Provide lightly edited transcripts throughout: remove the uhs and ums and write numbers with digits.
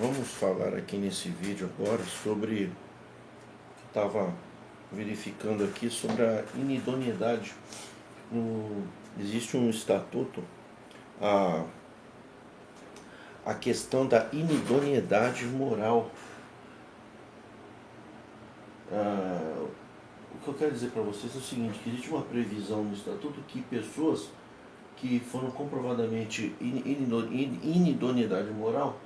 Vamos falar aqui nesse vídeo agora sobre, estava verificando aqui sobre a inidoneidade. Existe um estatuto, a, a questão da inidoneidade moral. O que eu quero dizer para vocês é o seguinte, que existe uma previsão no estatuto que pessoas que foram comprovadamente inidoneidade moral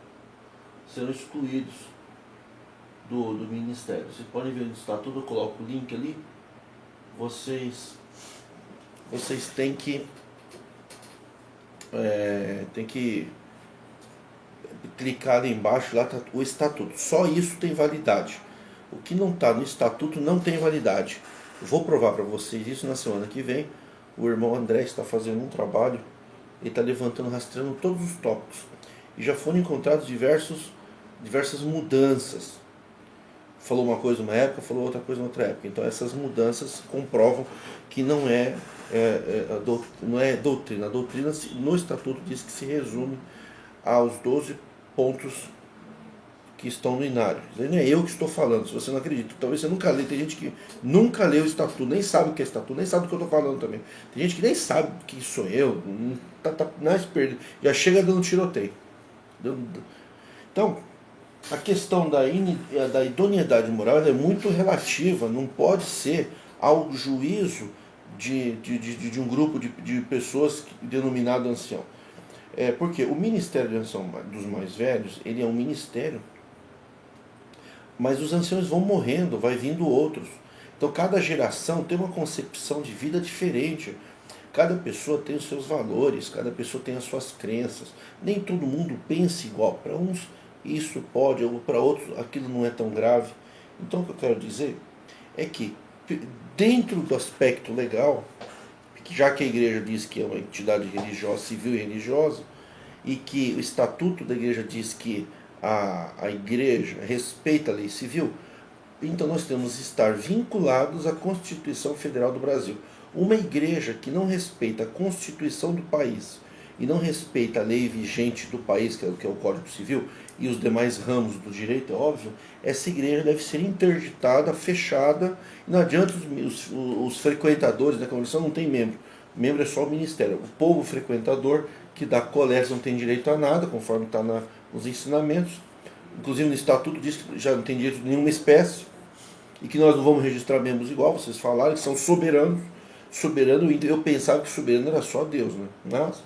serão excluídos do ministério. Vocês podem ver no estatuto, eu coloco o link ali. Vocês têm que clicar ali embaixo, lá tá o estatuto. Só isso tem validade. O que não está no estatuto não tem validade. Eu vou provar para vocês isso na semana que vem. O irmão André está fazendo um trabalho, ele está levantando, rastreando todos os tópicos. E já foram encontrados diversas mudanças. Falou uma coisa numa época, falou outra coisa em outra época. Então essas mudanças comprovam que não é doutrina. A doutrina no estatuto diz que se resume aos 12 pontos que estão no inário. Não é eu que estou falando, se você não acredita. Talvez você nunca leu, tem gente que nunca leu o estatuto, nem sabe o que é estatuto, nem sabe do que eu estou falando também. Tem gente que nem sabe que sou eu, mais perdido, já chega dando tiroteio. Então, a questão da idoneidade moral é muito relativa, não pode ser ao juízo de um grupo de pessoas denominado ancião. Porque o Ministério de Ancião dos Mais Velhos, ele é um ministério, mas os anciões vão morrendo, vai vindo outros. Então cada geração tem uma concepção de vida diferente. Cada pessoa tem os seus valores, cada pessoa tem as suas crenças. Nem todo mundo pensa igual. Para uns isso pode, ou para outros aquilo não é tão grave. Então o que eu quero dizer é que dentro do aspecto legal, já que a igreja diz que é uma entidade religiosa, civil e religiosa, e que o estatuto da igreja diz que a igreja respeita a lei civil, então nós temos que estar vinculados à Constituição Federal do Brasil. Uma igreja que não respeita a Constituição do país e não respeita a lei vigente do país, que é o Código Civil, e os demais ramos do direito, é óbvio, essa igreja deve ser interditada, fechada. Não adianta os frequentadores da congregação não tem membro. Membro é só o ministério. O povo frequentador que dá colégio não tem direito a nada, conforme está nos ensinamentos. Inclusive no estatuto diz que já não tem direito de nenhuma espécie e que nós não vamos registrar membros igual, vocês falaram, que são soberanos. Soberano, eu pensava que soberano era só Deus, né? Mas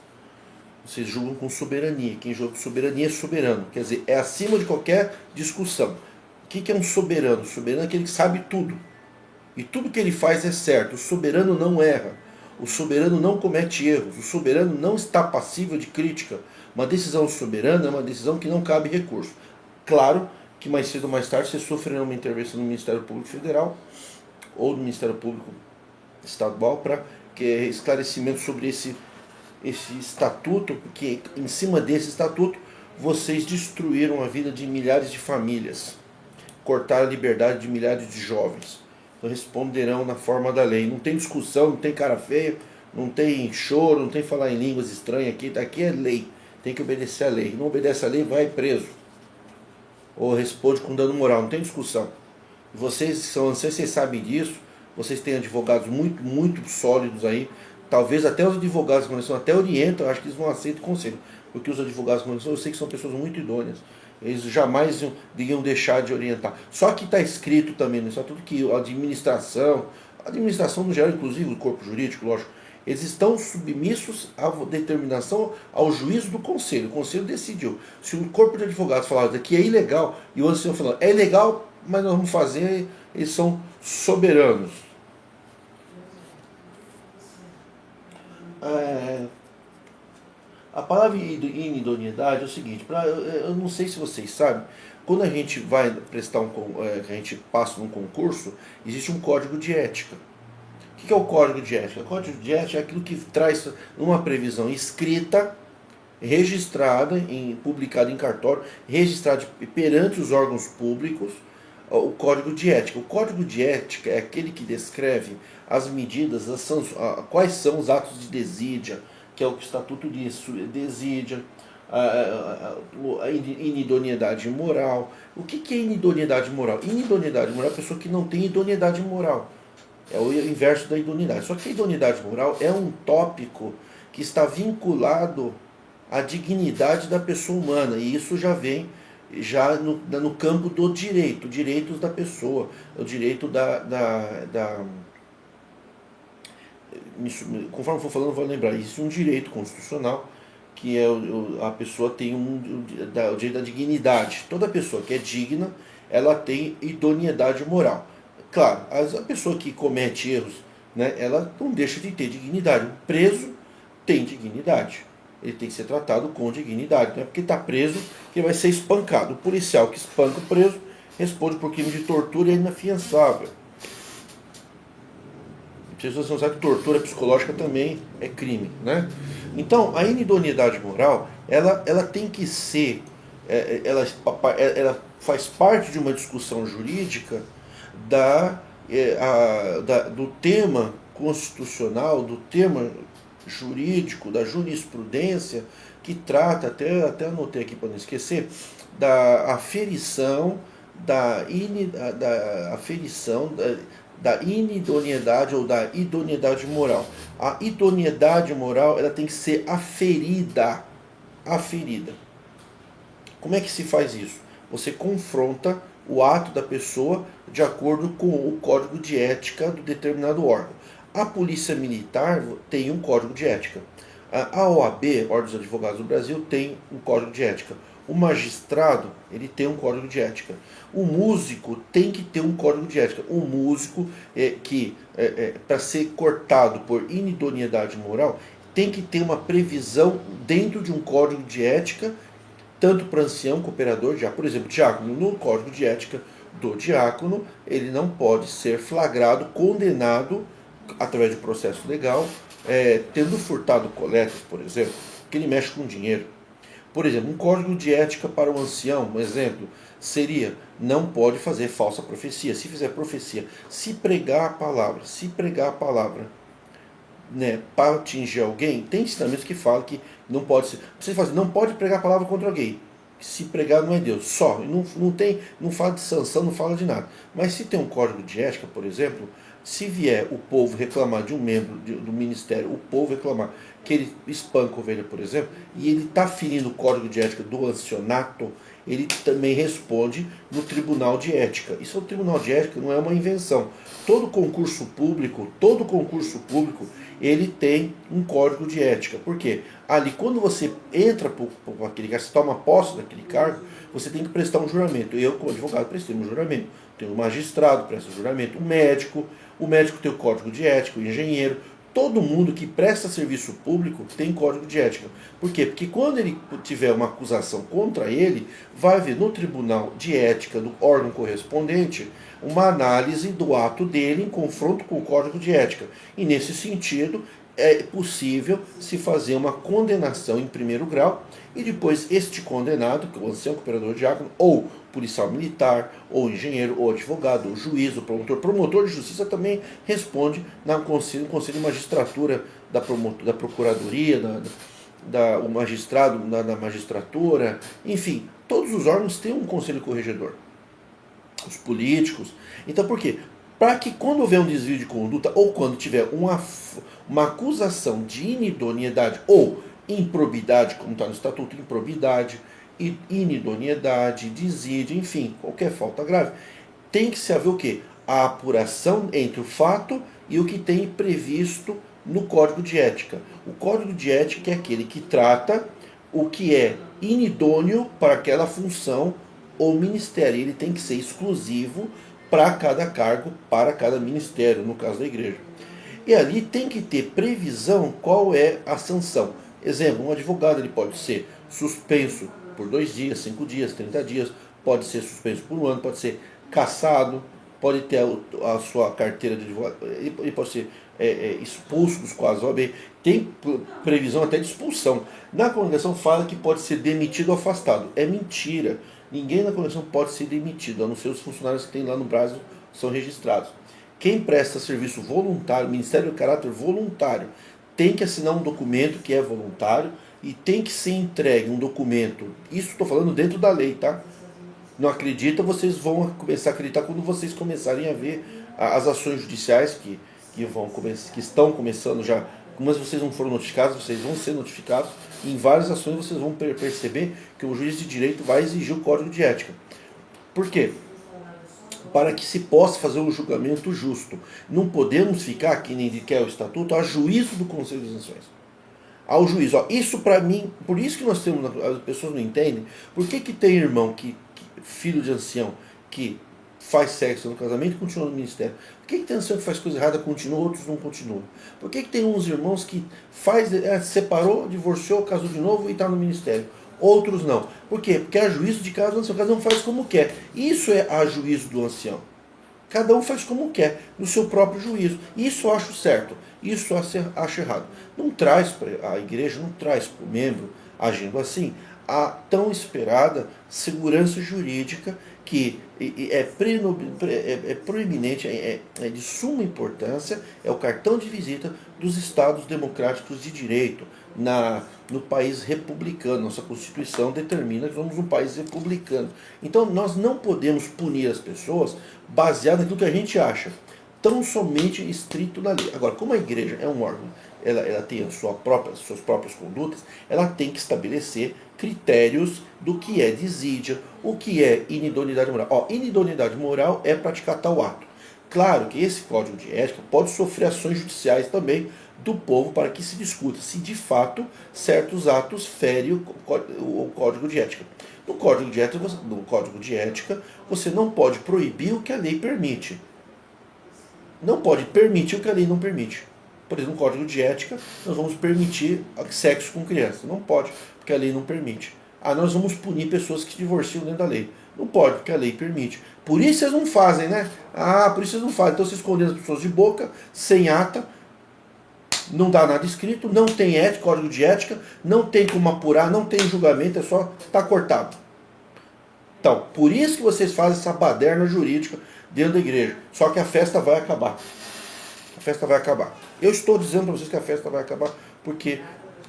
vocês julgam com soberania. Quem julga com soberania é soberano. Quer dizer, é acima de qualquer discussão. O que é um soberano? O soberano é aquele que sabe tudo. E tudo que ele faz é certo. O soberano não erra. O soberano não comete erros. O soberano não está passível de crítica. Uma decisão soberana é uma decisão que não cabe recurso. Claro que mais cedo ou mais tarde você sofrerá uma intervenção do Ministério Público Federal ou do Ministério Público Estadual para esclarecimento sobre esse estatuto, porque em cima desse estatuto vocês destruíram a vida de milhares de famílias, cortaram a liberdade de milhares de jovens. Então responderão na forma da lei. Não tem discussão, não tem cara feia, não tem choro, não tem falar em línguas estranhas aqui. Aqui é lei, tem que obedecer a lei. Não obedece a lei, vai preso. Ou responde com dano moral, não tem discussão. Vocês são anciãos, vocês sabem disso. Vocês têm advogados muito, muito sólidos aí. Talvez até os advogados da congregação até orientam, eu acho que eles vão aceitar o conselho. Porque os advogados da congregação, eu sei que são pessoas muito idôneas. Eles jamais iriam deixar de orientar. Só que está escrito também no estatuto que a administração no geral, inclusive o corpo jurídico, lógico, eles estão submissos à determinação, ao juízo do conselho. O conselho decidiu. Se o corpo de advogados falar que é ilegal, e o ancião falou, é ilegal, mas nós vamos fazer, eles são soberanos. A palavra inidoneidade é o seguinte, eu não sei se vocês sabem, quando a gente vai prestar a gente passa num concurso, existe um código de ética. O que é o código de ética? O código de ética é aquilo que traz uma previsão escrita, registrada, publicada em cartório, registrada perante os órgãos públicos, o código de ética. O código de ética é aquele que descreve as medidas, quais são os atos de desídia, que é o que o estatuto diz, desídia, a inidoneidade moral. O que é inidoneidade moral? Inidoneidade moral é a pessoa que não tem idoneidade moral. É o inverso da idoneidade. Só que a idoneidade moral é um tópico que está vinculado à dignidade da pessoa humana. E isso já vem no campo do direito, direitos da pessoa, o direito conforme eu for falando, eu vou lembrar. Isso é um direito constitucional, que é a pessoa tem o direito da dignidade. Toda pessoa que é digna, ela tem idoneidade moral. Claro, a pessoa que comete erros, né, ela não deixa de ter dignidade. O preso tem dignidade. Ele tem que ser tratado com dignidade. Não é porque está preso que vai ser espancado. O policial que espanca o preso responde por crime de tortura e é inafiançável. Pessoas não sabem que tortura psicológica também é crime, né? Então, a inidoneidade moral, ela tem que ser, ela faz parte de uma discussão jurídica do tema constitucional, do tema jurídico, da jurisprudência, que trata, até anotei aqui para não esquecer, da aferição da inidoneidade ou da idoneidade moral. A idoneidade moral, ela tem que ser aferida. Aferida. Como é que se faz isso? Você confronta o ato da pessoa de acordo com o código de ética do determinado órgão. A Polícia Militar tem um código de ética. A OAB, Ordem dos Advogados do Brasil, tem um código de ética. O magistrado, ele tem um código de ética. O músico tem que ter um código de ética. O músico, para ser cortado por inidoneidade moral, tem que ter uma previsão dentro de um código de ética, tanto para ancião, cooperador, diácono. Por exemplo, diácono, no código de ética do diácono, ele não pode ser flagrado, condenado, através de processo legal, tendo furtado coletas, por exemplo, que ele mexe com dinheiro. Por exemplo, um código de ética para o ancião, um exemplo, seria: não pode fazer falsa profecia. Se fizer profecia, se pregar a palavra, né, para atingir alguém, tem ensinamentos que falam que não pode ser. Você fala assim, não pode pregar a palavra contra alguém. Se pregar não é Deus, só. Não fala de sanção, não fala de nada. Mas se tem um código de ética, por exemplo, se vier o povo reclamar de um membro do ministério, o povo reclamar que ele espanca a ovelha, por exemplo, e ele está ferindo o código de ética do ancianato, ele também responde no tribunal de ética. Isso é o tribunal de ética, não é uma invenção. Todo concurso público, ele tem um código de ética. Por quê? Ali, quando você entra por aquele cargo, você toma posse daquele cargo, você tem que prestar um juramento. Eu, como advogado, prestei um juramento. Tem um magistrado, presta juramento, o médico tem o código de ética, o engenheiro. Todo mundo que presta serviço público tem código de ética. Por quê? Porque quando ele tiver uma acusação contra ele, vai haver no tribunal de ética do órgão correspondente uma análise do ato dele em confronto com o código de ética. E nesse sentido, é possível se fazer uma condenação em primeiro grau e depois este condenado, que é o ancião, cooperador, diácono, ou policial militar, ou engenheiro, ou advogado, ou juiz, ou promotor de justiça também responde no conselho de magistratura da procuradoria, o magistrado da magistratura, enfim, todos os órgãos têm um conselho corregedor. Os políticos. Então por quê? Para que quando houver um desvio de conduta, ou quando tiver uma acusação de inidoneidade ou improbidade, como está no estatuto, improbidade, inidoneidade, desídia, enfim, qualquer falta grave, tem que se haver o quê? A apuração entre o fato e o que tem previsto no Código de Ética. O Código de Ética é aquele que trata o que é inidôneo para aquela função ou ministério. Ele tem que ser exclusivo para cada cargo, para cada ministério, no caso da igreja. E ali tem que ter previsão qual é a sanção. Exemplo, um advogado ele pode ser suspenso por 2 dias, 5 dias, 30 dias, pode ser suspenso por 1 ano, pode ser cassado, pode ter a sua carteira de advogado, ele pode ser expulso dos quadros da OAB, tem previsão até de expulsão. Na congregação fala que pode ser demitido ou afastado. É mentira. Ninguém na congregação pode ser demitido, a não ser os funcionários que tem lá no Brasil são registrados. Quem presta serviço voluntário, Ministério de Caráter Voluntário, tem que assinar um documento que é voluntário, e tem que ser entregue um documento, isso estou falando dentro da lei, tá? Não acredita, vocês vão começar a acreditar quando vocês começarem a ver as ações judiciais que estão começando já. Mas vocês não foram notificados, vocês vão ser notificados. Em várias ações vocês vão perceber que o juiz de direito vai exigir o código de ética. Por quê? Para que se possa fazer um julgamento justo. Não podemos ficar, que nem quer o estatuto, a juízo do Conselho de Nações. Ao juiz, ó, isso para mim, por isso que nós temos, as pessoas não entendem, por que tem irmão filho de ancião que faz sexo no casamento e continua no ministério? Por que tem ancião que faz coisa errada, continua, outros não continuam? Por que tem uns irmãos que separou, divorciou, casou de novo e está no ministério? Outros não. Por quê? Porque a juízo de cada ancião, cada um faz como quer. Isso é a juízo do ancião. Cada um faz como quer, no seu próprio juízo. Isso eu acho certo, isso eu acho errado. Não traz a igreja, não traz para o membro, agindo assim, a tão esperada segurança jurídica que é proeminente, é de suma importância, é o cartão de visita dos Estados democráticos de direito no país republicano. Nossa Constituição determina que somos um país republicano. Então nós não podemos punir as pessoas baseado naquilo que a gente acha, tão somente estrito na lei. Agora, como a igreja é um órgão, ela tem suas próprias condutas, ela tem que estabelecer critérios do que é desídia, o que é inidoneidade moral. Inidoneidade moral é praticar tal ato. Claro que esse código de ética pode sofrer ações judiciais também do povo para que se discuta se de fato certos atos ferem o código de ética. No código de ética, você não pode proibir o que a lei permite. Não pode permitir o que a lei não permite. Por exemplo, no código de ética, nós vamos permitir sexo com criança. Não pode, porque a lei não permite. Nós vamos punir pessoas que se divorciam dentro da lei. Não pode, porque a lei permite. Por isso vocês não fazem, né? Por isso vocês não fazem. Então vocês condenam as pessoas de boca, sem ata, não dá nada escrito, não tem ética, código de ética, não tem como apurar, não tem julgamento, é só tá cortado. Então, por isso que vocês fazem essa baderna jurídica dentro da igreja. Só que a festa vai acabar. A festa vai acabar. Eu estou dizendo para vocês que a festa vai acabar porque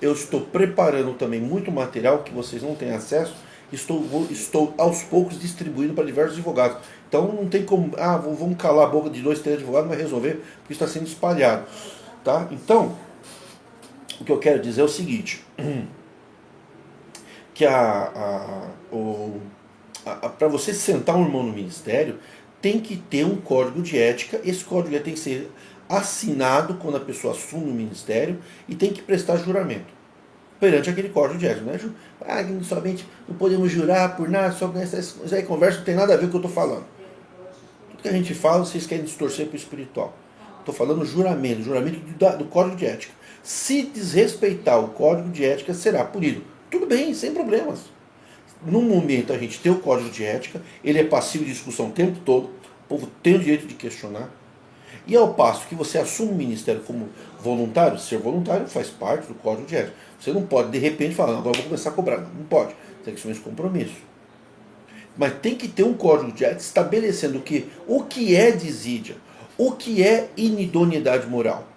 eu estou preparando também muito material que vocês não têm acesso. Estou aos poucos distribuindo para diversos advogados. Então não tem como, vamos calar a boca de 2, 3 advogados, não vai resolver, porque está sendo espalhado. Tá? Então, o que eu quero dizer é o seguinte, que para você sentar um irmão no ministério, tem que ter um código de ética. Esse código de ética tem que ser assinado quando a pessoa assume o ministério e tem que prestar juramento perante aquele código de ética. Somente não podemos jurar por nada, só essa aí conversa não tem nada a ver com o que eu estou falando. Tudo que a gente fala, vocês querem distorcer para o espiritual. Estou falando juramento do código de ética. Se desrespeitar o código de ética, será punido. Tudo bem, sem problemas. No momento a gente tem o código de ética, ele é passivo de discussão o tempo todo, o povo tem o direito de questionar. E ao passo que você assume o ministério como voluntário, ser voluntário faz parte do código de ética. Você não pode de repente falar, agora eu vou começar a cobrar. Não pode, tem que assumir esse compromisso. Mas tem que ter um código de ética estabelecendo o que é desídia, o que é inidoneidade moral.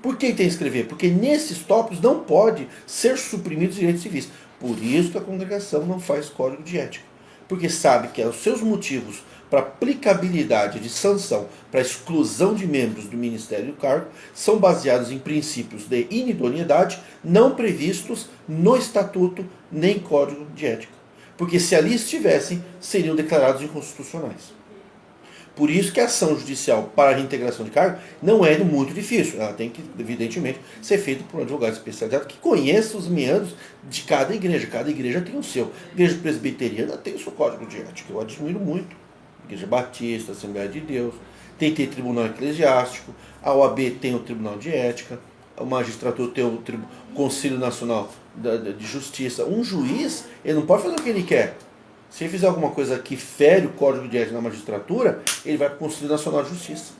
Por que tem que escrever? Porque nesses tópicos não pode ser suprimidos os direitos civis. Por isso que a congregação não faz código de ética. Porque sabe que os seus motivos para aplicabilidade de sanção, para exclusão de membros do ministério e do cargo, são baseados em princípios de inidoneidade não previstos no estatuto nem código de ética. Porque se ali estivessem, seriam declarados inconstitucionais. Por isso que a ação judicial para a reintegração de cargo não é muito difícil. Ela tem que, evidentemente, ser feita por um advogado especializado que conheça os meandros de cada igreja. Cada igreja tem o seu. A igreja presbiteriana tem o seu código de ética. Eu admiro muito. Igreja Batista, Assembleia de Deus. Tem que ter tribunal eclesiástico. A OAB tem o tribunal de ética. A magistratura tem o Conselho Nacional de Justiça. Um juiz, ele não pode fazer o que ele quer. Se ele fizer alguma coisa que fere o código de ética na magistratura, ele vai para o Conselho Nacional de Justiça.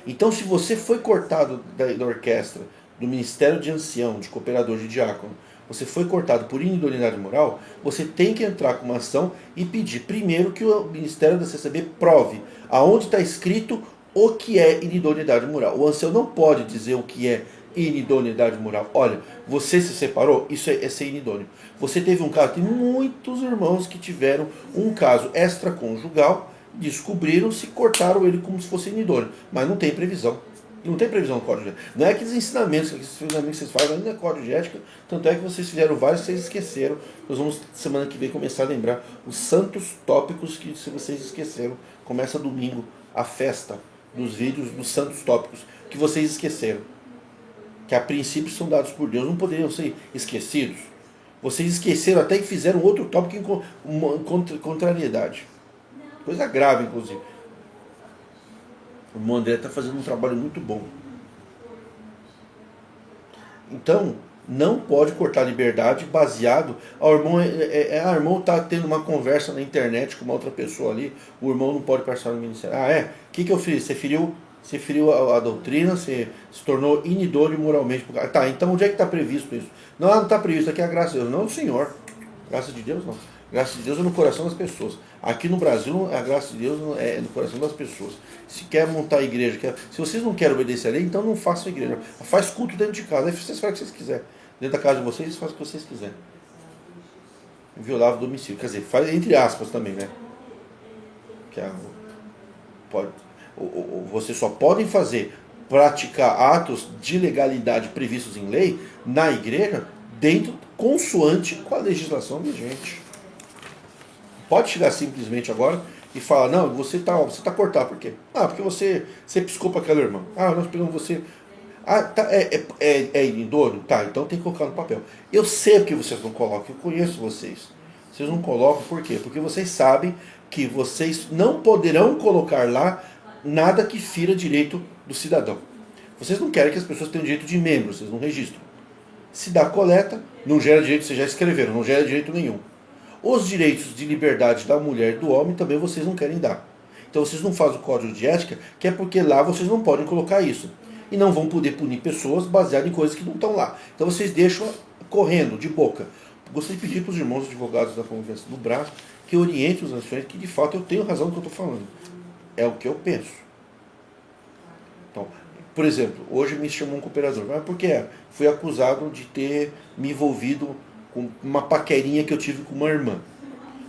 Então, se você foi cortado da orquestra, do Ministério de Ancião, de Cooperador, de Diácono, você foi cortado por inidoneidade moral, você tem que entrar com uma ação e pedir primeiro que o Ministério da CCB prove aonde está escrito o que é inidoneidade moral. O ancião não pode dizer o que é Inidoneidade moral. Olha, você se separou, isso é ser inidôneo. Você teve um caso, tem muitos irmãos que tiveram um caso extraconjugal, descobriram, se cortaram ele como se fosse inidôneo, mas não tem previsão. Não tem previsão no código de ética. Não é aqueles ensinamentos que vocês fazem, ainda é código de ética, tanto é que vocês fizeram vários, vocês esqueceram. Nós vamos, semana que vem, começar a lembrar os santos tópicos que, se vocês esqueceram, começa domingo a festa dos vídeos dos santos tópicos que vocês esqueceram. Que a princípio são dados por Deus, não poderiam ser esquecidos. Vocês esqueceram até que fizeram outro tópico em contrariedade. Coisa grave, inclusive. O irmão André está fazendo um trabalho muito bom. Então, não pode cortar a liberdade baseado. O irmão está tendo uma conversa na internet com uma outra pessoa ali. O irmão não pode participar do ministério. Ah, é? O que eu fiz? Você feriu a doutrina, você se tornou inidôneo moralmente. Tá, então onde é que está previsto isso? Não está previsto, aqui é a graça de Deus. Não, Senhor. Graça de Deus não. Graça de Deus é no coração das pessoas. Aqui no Brasil, a graça de Deus é no coração das pessoas. Se quer montar a igreja, se vocês não querem obedecer a lei, então não façam igreja. Faz culto dentro de casa. Aí vocês fazem o que vocês quiserem. Dentro da casa de vocês, fazem o que vocês quiserem. Violável domicílio. Quer dizer, faz entre aspas também, né? Vocês só podem praticar atos de legalidade previstos em lei na igreja consoante com a legislação vigente. Pode chegar simplesmente agora e falar, não, você tá cortado, por quê? Ah, porque você piscou para aquela irmã. Ah, nós pegamos você. Ah, tá, é inidôneo? Tá, então tem que colocar no papel. Eu sei que vocês não colocam, eu conheço vocês. Vocês não colocam, por quê? Porque vocês sabem que vocês não poderão colocar lá nada que fira direito do cidadão. Vocês não querem que as pessoas tenham direito de membro, vocês não registram. Se dá coleta, não gera direito, vocês já escreveram, não gera direito nenhum. Os direitos de liberdade da mulher e do homem também vocês não querem dar. Então vocês não fazem o código de ética, que é porque lá vocês não podem colocar isso. E não vão poder punir pessoas baseadas em coisas que não estão lá. Então vocês deixam correndo, de boca. Gostaria de pedir para os irmãos advogados da Convenção do Braço que orientem os anciões, que de fato eu tenho razão no que eu estou falando. É o que eu penso. Então, por exemplo, hoje me chamou um cooperador. Mas por quê? Fui acusado de ter me envolvido com uma paquerinha que eu tive com uma irmã.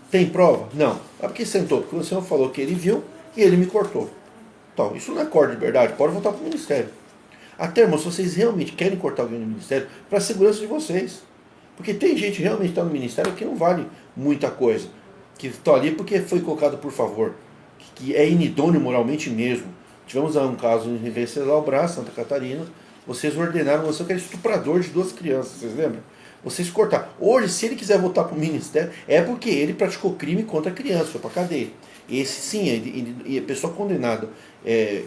Tem prova? Não. Mas por que sentou? Porque o senhor falou que ele viu e ele me cortou. Então, isso não é código de liberdade, pode voltar para o ministério. Até, irmãos, se vocês realmente querem cortar alguém no ministério, para a segurança de vocês. Porque tem gente realmente que está no ministério que não vale muita coisa. Que está ali porque foi colocado por favor. Que é inidôneo moralmente mesmo. Tivemos um caso em Venceslau Brás, Santa Catarina. Vocês ordenaram, você que era estuprador de 2 crianças, vocês lembram? Vocês cortaram. Hoje, se ele quiser voltar para o ministério, é porque ele praticou crime contra a criança, foi para a cadeia. Esse sim, é pessoa condenada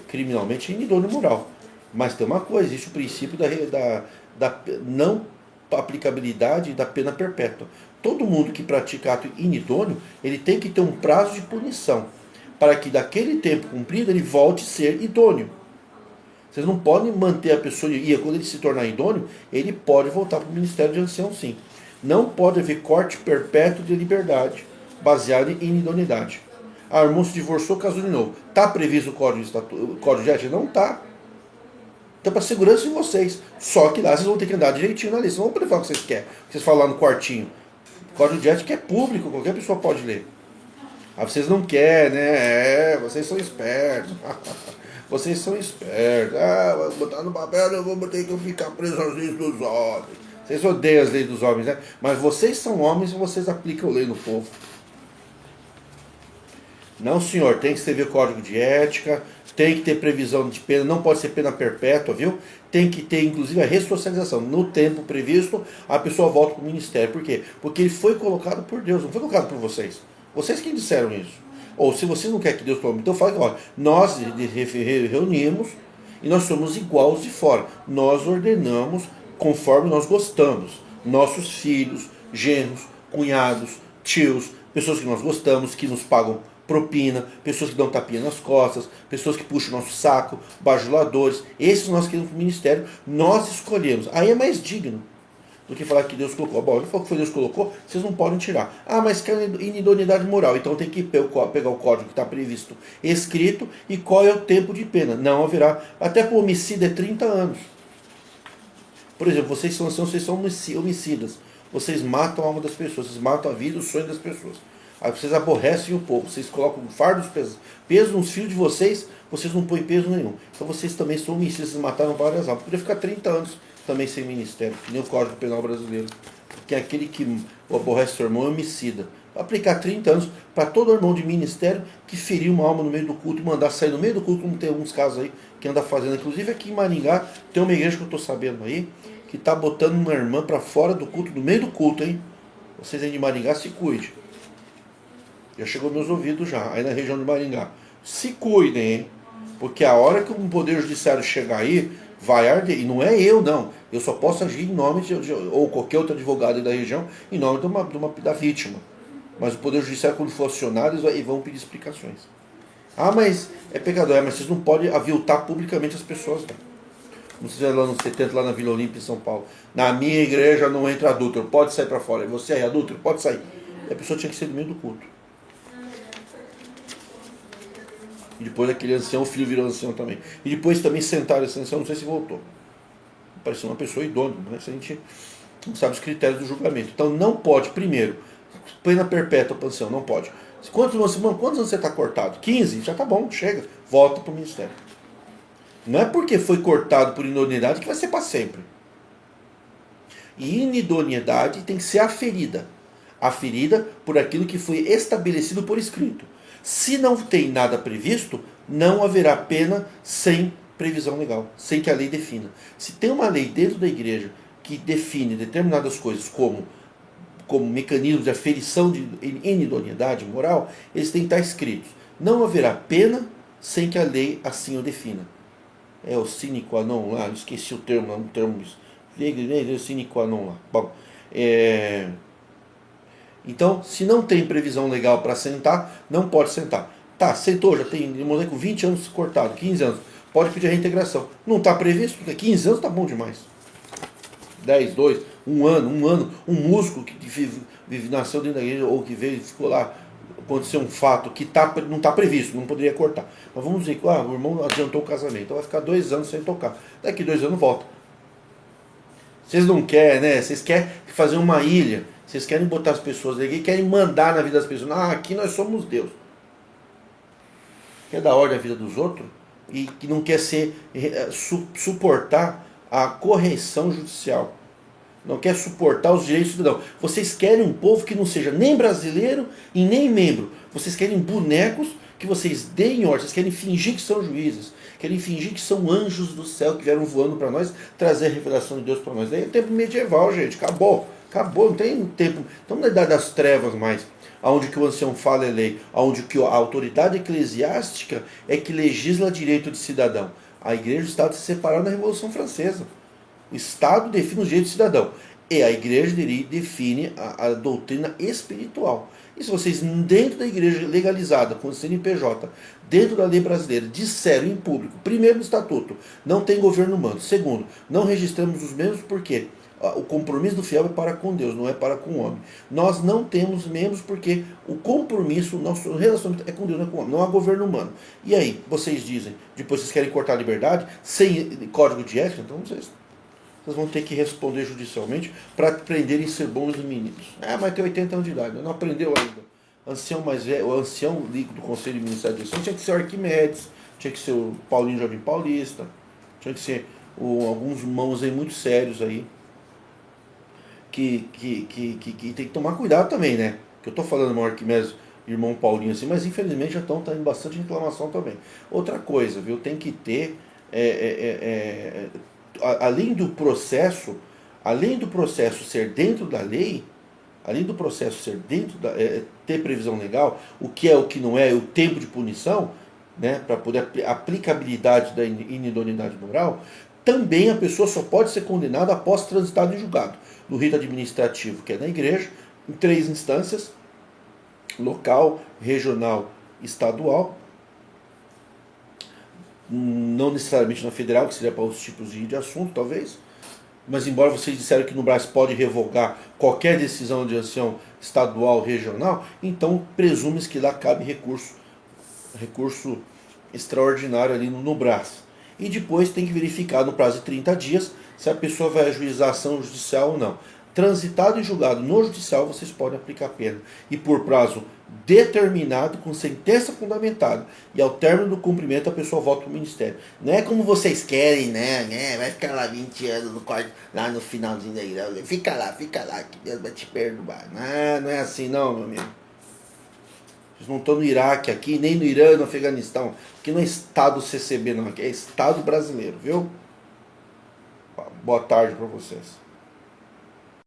criminalmente é inidôneo moral. Mas tem uma coisa, existe o princípio da não aplicabilidade da pena perpétua. Todo mundo que pratica ato inidôneo, ele tem que ter um prazo de punição, para que daquele tempo cumprido ele volte a ser idôneo. Vocês não podem manter a pessoa, e quando ele se tornar idôneo, ele pode voltar para o Ministério de Ancião, sim. Não pode haver corte perpétuo de liberdade, baseado em inidoneidade. A irmã se divorciou, casou de novo. Está previsto o código de ética? Não está. Então, para a segurança de vocês. Só que lá vocês vão ter que andar direitinho na lei. Vocês não vão poder falar o que vocês querem. O que vocês falam lá no quartinho. O código de ética é público, qualquer pessoa pode ler. Ah, vocês não querem, né? Vocês são espertos. Vocês são espertos. Ah, vou botar no papel, eu vou ter que ficar preso às leis dos homens. Vocês odeiam as leis dos homens, né? Mas vocês são homens e vocês aplicam a lei no povo. Não, senhor, tem que escrever código de ética, tem que ter previsão de pena, não pode ser pena perpétua, viu? Tem que ter, inclusive, a ressocialização. No tempo previsto, a pessoa volta para o ministério. Por quê? Porque ele foi colocado por Deus, não foi colocado por vocês. Vocês quem disseram isso. Ou se vocês não querem que Deus coloque, então fala que, olha, nós reunimos e nós somos iguais de fora. Nós ordenamos conforme nós gostamos. Nossos filhos, genros, cunhados, tios, pessoas que nós gostamos, que nos pagam propina, pessoas que dão tapinha nas costas, pessoas que puxam o nosso saco, bajuladores. Esses nós queremos para o ministério, nós escolhemos. Aí é mais digno do que falar que Deus colocou. Bom, ele falou que foi Deus que colocou, vocês não podem tirar. Ah, mas que é inidoneidade moral, então tem que pegar o código que está previsto, escrito, e qual é o tempo de pena. Não haverá. Até para o homicídio é 30 anos. Por exemplo, vocês são anciãos, vocês são homicidas. Vocês matam a alma das pessoas, vocês matam a vida e o sonho das pessoas. Aí vocês aborrecem o povo, vocês colocam fardos peso nos filhos de vocês não põem peso nenhum. Então vocês também são homicidas, vocês mataram várias almas. Podia ficar 30 anos também sem ministério, que nem o Código Penal brasileiro. Que é aquele que aborrece seu irmão é homicida. Aplicar 30 anos para todo irmão de ministério que feriu uma alma no meio do culto e mandar sair no meio do culto, como tem alguns casos aí que anda fazendo. Inclusive aqui em Maringá tem uma igreja que eu estou sabendo aí, que está botando uma irmã para fora do culto, no meio do culto, hein? Vocês aí de Maringá, se cuide. Já chegou aos meus ouvidos já, aí na região de Maringá. Se cuidem, hein? Porque a hora que um poder judiciário chegar aí, vai arder. E não é eu, não. Eu só posso agir em nome ou qualquer outro advogado aí da região, em nome da vítima. Mas o poder judiciário, quando for acionado, eles vão pedir explicações. Ah, mas é pecador. Mas vocês não podem aviltar publicamente as pessoas, não. Como vocês viram lá nos 70, lá na Vila Olímpia, em São Paulo. Na minha igreja não entra adúltero, pode sair para fora. Você é adúltero, pode sair. E a pessoa tinha que ser do meio do culto. E depois aquele ancião, o filho virou ancião também. E depois também sentaram esse ancião, não sei se voltou. Parecia uma pessoa idônea, mas a gente não sabe os critérios do julgamento. Então não pode, primeiro, pena perpétua para o ancião, não pode. Quantos anos você está cortado? 15? Já está bom, chega. Volta para o ministério. Não é porque foi cortado por inidoneidade que vai ser para sempre. E inidoneidade tem que ser aferida. Aferida por aquilo que foi estabelecido por escrito. Se não tem nada previsto, não haverá pena sem previsão legal, sem que a lei defina. Se tem uma lei dentro da igreja que define determinadas coisas como mecanismo de aferição de inidoneidade moral, eles têm que estar escritos. Não haverá pena sem que a lei assim o defina. É o sine qua non lá, esqueci o termo, um termo sine qua non lá. Bom, então, se não tem previsão legal para sentar, não pode sentar. Tá, sentou, já tem irmão com 20 anos cortado, 15 anos, pode pedir a reintegração. Não está previsto, porque 15 anos está bom demais. 10, 2, um ano, um músico que nasceu dentro da igreja ou que veio, ficou lá, aconteceu um fato que não está previsto, não poderia cortar. Mas vamos dizer que o irmão adiantou o casamento, então vai ficar 2 anos sem tocar. Daqui 2 anos volta. Vocês não querem, né? Vocês querem fazer uma ilha, vocês querem botar as pessoas aqui, querem mandar na vida das pessoas. Aqui nós somos Deus. Quer dar ordem à vida dos outros e que não quer suportar a correção judicial. Não quer suportar os direitos do cidadão. Vocês querem um povo que não seja nem brasileiro e nem membro. Vocês querem bonecos que vocês deem ordem. Vocês querem fingir que são juízes. Querem fingir que são anjos do céu que vieram voando para nós trazer a revelação de Deus para nós. Daí é o tempo medieval, gente. Acabou, não tem tempo. Estamos na idade das trevas mais. Onde que o ancião fala é lei. Onde que a autoridade eclesiástica é que legisla direito de cidadão. A igreja e o Estado se separaram na Revolução Francesa. O Estado define os direitos do cidadão. E a igreja define a doutrina espiritual. E se vocês, dentro da igreja legalizada, com o CNPJ, dentro da lei brasileira, disseram em público, primeiro no estatuto, não tem governo humano. Segundo, não registramos os membros porque o compromisso do fiel é para com Deus, não é para com o homem. Nós não temos membros porque o compromisso, o nosso relacionamento é com Deus, não é com o homem. Não há governo humano. E aí, vocês dizem, depois vocês querem cortar a liberdade, sem código de ética, então vocês vão ter que responder judicialmente para aprenderem a ser bons meninos. Mas tem 80 anos de idade, não aprendeu ainda. Ancião mais velho, o ancião do Conselho de Ministério de Educação tinha que ser o Arquimedes, tinha que ser o Paulinho Jardim Paulista, tinha que ser alguns irmãos aí muito sérios aí, que tem que tomar cuidado também, né? Que eu estou falando do Arquimedes, irmão Paulinho assim, mas infelizmente já estão tendo bastante reclamação também. Outra coisa, viu? Tem que ter além do processo ser dentro da lei, além do processo ser ter previsão legal, o que é, o que não é, o tempo de punição, né, para poder aplicabilidade da inidoneidade moral, também a pessoa só pode ser condenada após transitado em julgado, no rito administrativo, que é na igreja, em 3 instâncias, local, regional, estadual, não necessariamente na federal, que seria para outros tipos de assunto, talvez, mas embora vocês disseram que no Brasil pode revogar qualquer decisão de ação estadual, regional, então presume-se que lá cabe recurso extraordinário ali no Brás. e depois tem que verificar no prazo de 30 dias se a pessoa vai ajuizar a ação judicial ou não. Transitado e julgado no judicial, vocês podem aplicar pena. E por prazo determinado, com sentença fundamentada. E ao término do cumprimento, a pessoa volta para o ministério. Não é como vocês querem, né? Vai ficar lá 20 anos no quarto, lá no finalzinho da ira. Fica lá, que Deus vai te perdoar. Não é assim não, meu amigo. Vocês não estão no Iraque aqui, nem no Irã, no Afeganistão. Aqui não é Estado CCB não, aqui é Estado brasileiro, viu? Boa tarde para vocês.